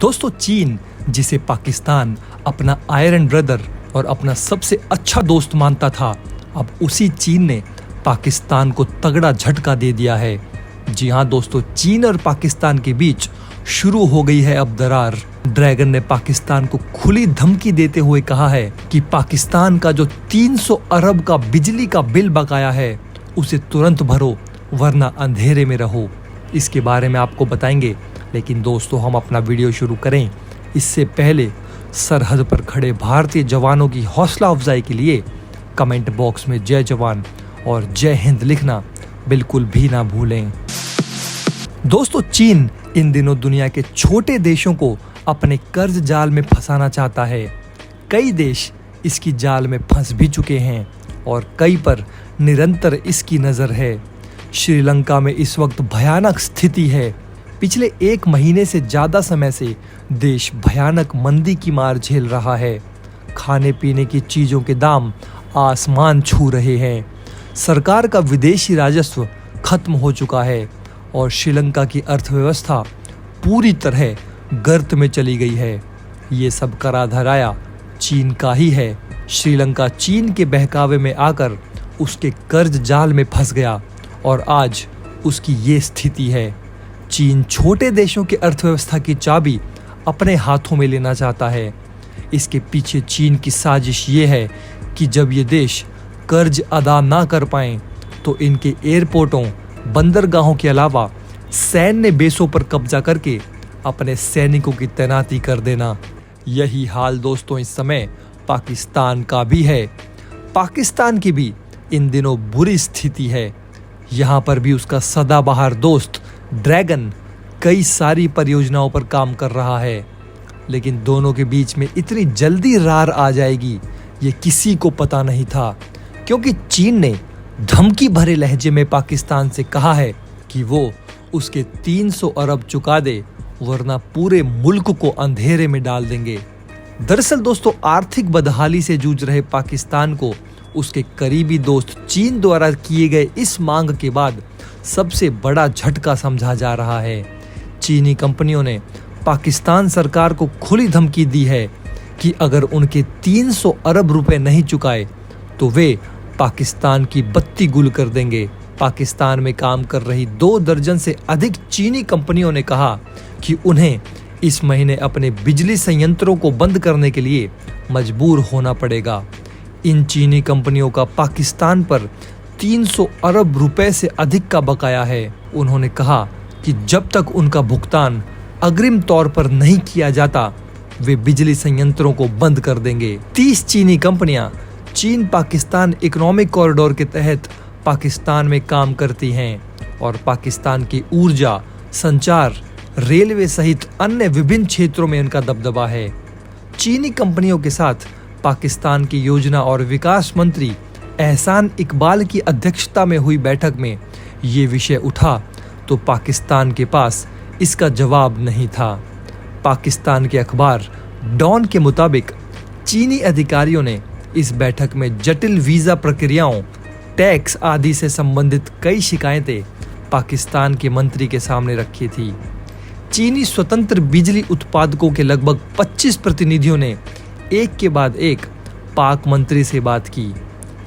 दोस्तों, चीन जिसे पाकिस्तान अपना आयरन ब्रदर और अपना सबसे अच्छा दोस्त मानता था, अब उसी चीन ने पाकिस्तान को तगड़ा झटका दे दिया है। जी हाँ दोस्तों, चीन और पाकिस्तान के बीच शुरू हो गई है अब दरार। ड्रैगन ने पाकिस्तान को खुली धमकी देते हुए कहा है कि पाकिस्तान का जो 300 अरब का बिजली का बिल बकाया है उसे तुरंत भरो, वरना अंधेरे में रहो। इसके बारे में आपको बताएंगे, लेकिन दोस्तों हम अपना वीडियो शुरू करें इससे पहले सरहद पर खड़े भारतीय जवानों की हौसला अफजाई के लिए कमेंट बॉक्स में जय जवान और जय हिंद लिखना बिल्कुल भी ना भूलें। दोस्तों, चीन इन दिनों दुनिया के छोटे देशों को अपने कर्ज जाल में फंसाना चाहता है। कई देश इसकी जाल में फंस भी चुके हैं और कई पर निरंतर इसकी नज़र है। श्रीलंका में इस वक्त भयानक स्थिति है। पिछले 1 महीने से ज़्यादा समय से देश भयानक मंदी की मार झेल रहा है। खाने पीने की चीज़ों के दाम आसमान छू रहे हैं। सरकार का विदेशी राजस्व खत्म हो चुका है और श्रीलंका की अर्थव्यवस्था पूरी तरह गर्त में चली गई है। ये सब करा धराया चीन का ही है। श्रीलंका चीन के बहकावे में आकर उसके कर्ज जाल में फंस गया और आज उसकी ये स्थिति है। चीन छोटे देशों की अर्थव्यवस्था की चाबी अपने हाथों में लेना चाहता है। इसके पीछे चीन की साजिश ये है कि जब ये देश कर्ज अदा ना कर पाएं तो इनके एयरपोर्टों, बंदरगाहों के अलावा सैन्य बेसों पर कब्जा करके अपने सैनिकों की तैनाती कर देना। यही हाल दोस्तों इस समय पाकिस्तान का भी है। पाकिस्तान की भी इन दिनों बुरी स्थिति है। यहाँ पर भी उसका सदाबहार दोस्त ड्रैगन कई सारी परियोजनाओं पर काम कर रहा है, लेकिन दोनों के बीच में इतनी जल्दी रार आ जाएगी ये किसी को पता नहीं था, क्योंकि चीन ने धमकी भरे लहजे में पाकिस्तान से कहा है कि वो उसके 300 अरब चुका दे, वरना पूरे मुल्क को अंधेरे में डाल देंगे। दरअसल दोस्तों, आर्थिक बदहाली से जूझ रहे पाकिस्तान को उसके करीबी दोस्त चीन द्वारा किए गए इस मांग के बाद सबसे बड़ा झटका समझा जा रहा है। चीनी कंपनियों ने पाकिस्तान सरकार को खुली धमकी दी है कि अगर उनके 300 अरब रुपए नहीं चुकाए तो वे पाकिस्तान की बत्ती गुल कर देंगे। पाकिस्तान में काम कर रही 2 दर्जन से अधिक चीनी कंपनियों ने कहा कि उन्हें इस महीने अपने बिजली संयंत्रों को बंद करने के लिए मजबूर होना पड़ेगा। इन चीनी कंपनियों का पाकिस्तान पर 300 अरब रुपए से अधिक का बकाया है। उन्होंने कहा कि जब तक उनका भुगतान अग्रिम तौर पर नहीं किया जाता वे बिजली संयंत्रों को बंद कर देंगे। 30 चीनी कंपनियां चीन पाकिस्तान इकोनॉमिक कॉरिडोर के तहत पाकिस्तान में काम करती हैं और पाकिस्तान की ऊर्जा, संचार, रेलवे सहित अन्य विभिन्न क्षेत्रों में उनका दबदबा है। चीनी कंपनियों के साथ पाकिस्तान की योजना और विकास मंत्री एहसान इकबाल की अध्यक्षता में हुई बैठक में ये विषय उठा तो पाकिस्तान के पास इसका जवाब नहीं था। पाकिस्तान के अखबार डॉन के मुताबिक चीनी अधिकारियों ने इस बैठक में जटिल वीज़ा प्रक्रियाओं, टैक्स आदि से संबंधित कई शिकायतें पाकिस्तान के मंत्री के सामने रखी थी। चीनी स्वतंत्र बिजली उत्पादकों के लगभग 25 प्रतिनिधियों ने एक के बाद एक पाक मंत्री से बात की।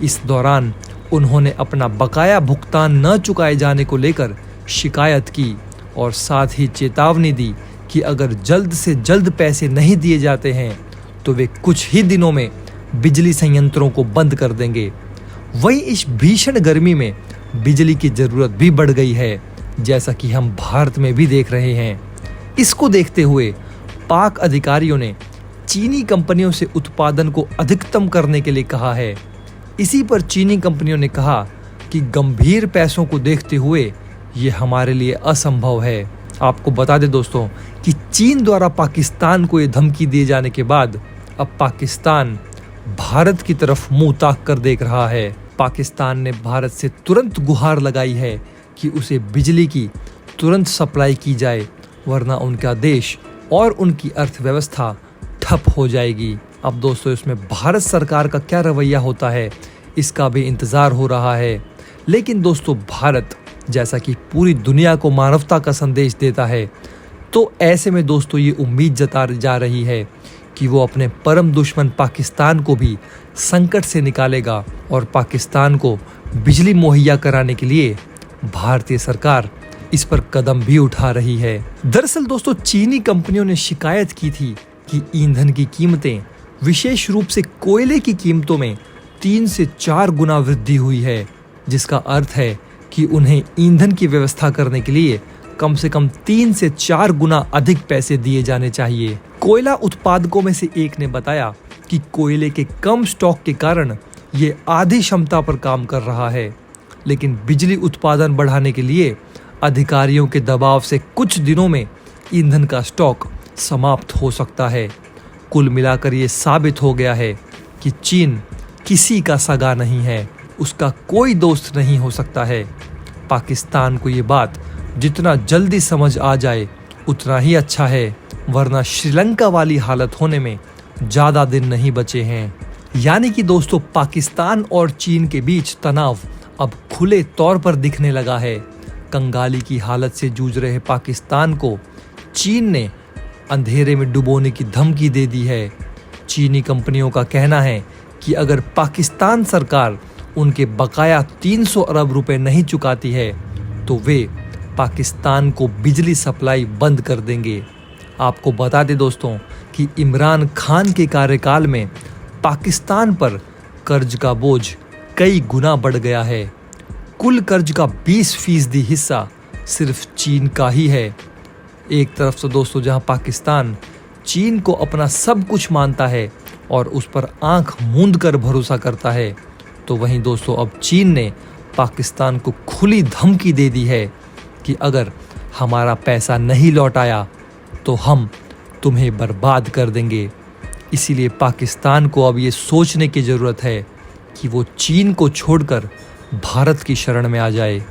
इस दौरान उन्होंने अपना बकाया भुगतान न चुकाए जाने को लेकर शिकायत की और साथ ही चेतावनी दी कि अगर जल्द से जल्द पैसे नहीं दिए जाते हैं तो वे कुछ ही दिनों में बिजली संयंत्रों को बंद कर देंगे। वहीं इस भीषण गर्मी में बिजली की ज़रूरत भी बढ़ गई है, जैसा कि हम भारत में भी देख रहे हैं। इसको देखते हुए पाक अधिकारियों ने चीनी कंपनियों से उत्पादन को अधिकतम करने के लिए कहा है। इसी पर चीनी कंपनियों ने कहा कि गंभीर पैसों को देखते हुए ये हमारे लिए असंभव है। आपको बता दें दोस्तों कि चीन द्वारा पाकिस्तान को ये धमकी दिए जाने के बाद अब पाकिस्तान भारत की तरफ मुंह ताक कर देख रहा है। पाकिस्तान ने भारत से तुरंत गुहार लगाई है कि उसे बिजली की तुरंत सप्लाई की जाए, वरना उनका देश और उनकी अर्थव्यवस्था ठप हो जाएगी। अब दोस्तों, इसमें भारत सरकार का क्या रवैया होता है इसका भी इंतज़ार हो रहा है। लेकिन दोस्तों, भारत जैसा कि पूरी दुनिया को मानवता का संदेश देता है, तो ऐसे में दोस्तों ये उम्मीद जता जा रही है कि वो अपने परम दुश्मन पाकिस्तान को भी संकट से निकालेगा और पाकिस्तान को बिजली मुहैया कराने के लिए भारतीय सरकार इस पर कदम भी उठा रही है। दरअसल दोस्तों चीनी कंपनियों ने शिकायत की थी कि ईंधन की कीमतें, विशेष रूप से कोयले की कीमतों में 3 से 4 गुना वृद्धि हुई है, जिसका अर्थ है कि उन्हें ईंधन की व्यवस्था करने के लिए कम से कम 3 से 4 गुना अधिक पैसे दिए जाने चाहिए। कोयला उत्पादकों में से एक ने बताया कि कोयले के कम स्टॉक के कारण ये आधी क्षमता पर काम कर रहा है, लेकिन बिजली उत्पादन बढ़ाने के लिए अधिकारियों के दबाव से कुछ दिनों में ईंधन का स्टॉक समाप्त हो सकता है। कुल मिलाकर ये साबित हो गया है कि चीन किसी का सगा नहीं है, उसका कोई दोस्त नहीं हो सकता है। पाकिस्तान को ये बात जितना जल्दी समझ आ जाए उतना ही अच्छा है, वरना श्रीलंका वाली हालत होने में ज़्यादा दिन नहीं बचे हैं। यानी कि दोस्तों पाकिस्तान और चीन के बीच तनाव अब खुले तौर पर दिखने लगा है। कंगाली की हालत से जूझ रहे पाकिस्तान को चीन ने अंधेरे में डुबोने की धमकी दे दी है। चीनी कंपनियों का कहना है कि अगर पाकिस्तान सरकार उनके बकाया 300 अरब रुपए नहीं चुकाती है तो वे पाकिस्तान को बिजली सप्लाई बंद कर देंगे। आपको बता दें दोस्तों कि इमरान खान के कार्यकाल में पाकिस्तान पर कर्ज का बोझ कई गुना बढ़ गया है। कुल कर्ज का 20% हिस्सा सिर्फ चीन का ही है। एक तरफ से दोस्तों जहां पाकिस्तान चीन को अपना सब कुछ मानता है और उस पर आंख मूंद कर भरोसा करता है, तो वहीं दोस्तों अब चीन ने पाकिस्तान को खुली धमकी दे दी है कि अगर हमारा पैसा नहीं लौटाया तो हम तुम्हें बर्बाद कर देंगे। इसीलिए पाकिस्तान को अब ये सोचने की ज़रूरत है कि वो चीन को छोड़कर भारत की शरण में आ जाए।